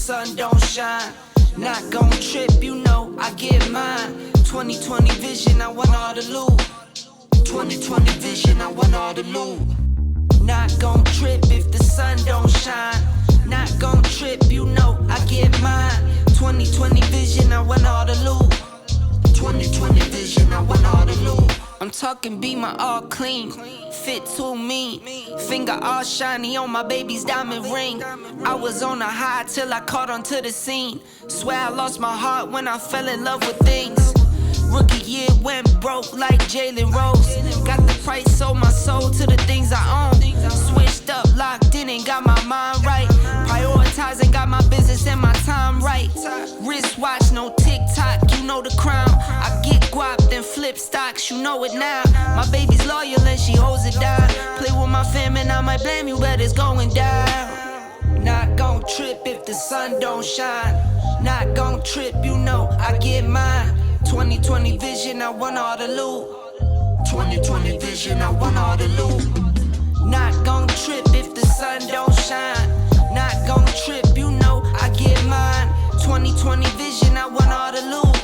sun don't shine. Not gon' trip, you know I get mine. 2020 vision, I want all the loot. 2020 vision, I want all the loot. Not gon' trip if the sun don't shine. Not gon' trip, you know I get mine. 2020 vision, I want all the loot. 2020 vision, I want all the loot. I'm talking be my all clean, fit too mean, finger all shiny on my baby's diamond ring. I was on a high till I caught onto the scene. Swear I lost my heart when I fell in love with things. Rookie year went broke like Jalen Rose. Got the price, sold my soul to the things I own. Switched up, locked in and got my mind right. Prioritizing, got my business and my time right. Wristwatch, no TikTok, you know the crown. I get guap, then flip stocks, you know it now. My baby's loyal and she holds it down. Play with my fam and I might blame you, but it's going down. Not gon' trip if the sun don't shine. Not gon' trip, you know I get mine. 2020 vision, I want all the loot. 2020 vision, I want all the loot. Not gon' trip if the sun don't shine. Not gon' trip, you know I get mine. 2020 vision, I want all the loot.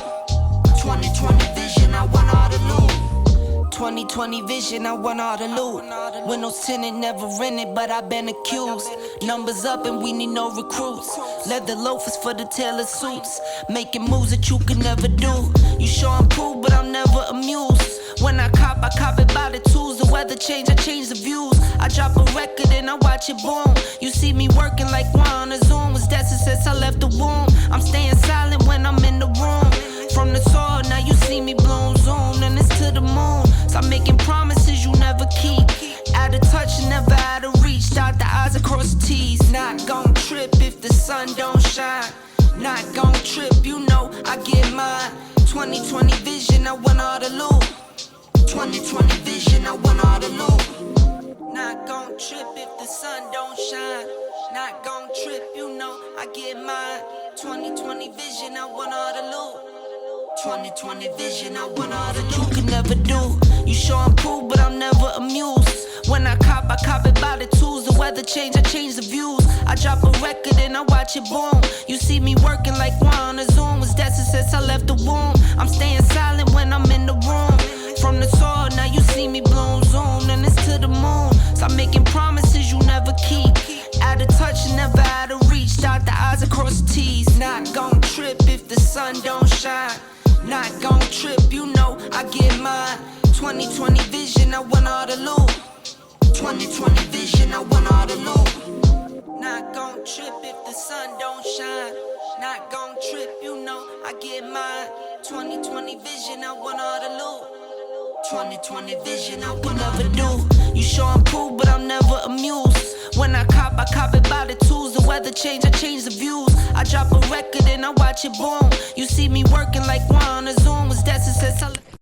2020 vision, I want all the loot. 2020 vision, I want all the loot. Windows tinted, never rented, but I've been accused. Numbers up and we need no recruits. Leather loafers for the tailor suits. Making moves that you could never do. You sure I'm cool, but I'm never amused. When I cop it by the tools. The weather change, I change the views. I drop a record and I watch it boom. You see me working like one on a Zoom. Was destined since I left the womb. I'm staying silent when I'm in the room. From the soil, now you see me bloom. Zoom, and it's to the moon. Stop making promises you never keep. Out of touch, never out of reach. Dot the I's across the T's. Not gon' trip if the sun don't shine. Not gon' trip, you know I get mine. 2020 vision, I want all the loot. 2020 vision, I want all the loot. Not gon' trip if the sun don't shine. Not gon' trip, you know I get mine. 2020 vision, I want all the loot. 2020 vision, I want all the loot. You could never do. You sure I'm cool, but I'm never amused. When I cop it by the tools. The weather change, I change the views. I drop a record and I watch it boom. You see me working like one on a Zoom. Was destined since I left the womb. I'm staying silent when I'm in the room. From the soil, now you see me bloom. Zoom, and it's to the moon. Stop making promises you never keep. Out of touch, never out of reach. Dot the I's across the T's. Not gon' trip if the sun don't shine. Not gon' trip, you know I get mine. 2020 vision, I want all the loot. 2020 vision, I want all the loot. Not gon' trip if the sun don't shine. Not gon' trip, you know I get mine. 2020 vision, I want all the loot. 2020 vision, I want never do. You sure I'm cool, but I'm never amused. When I cop it by the tools. The weather change, I change the views. I drop a record and I watch it boom. You see me working like one on a Zoom. Was destined since I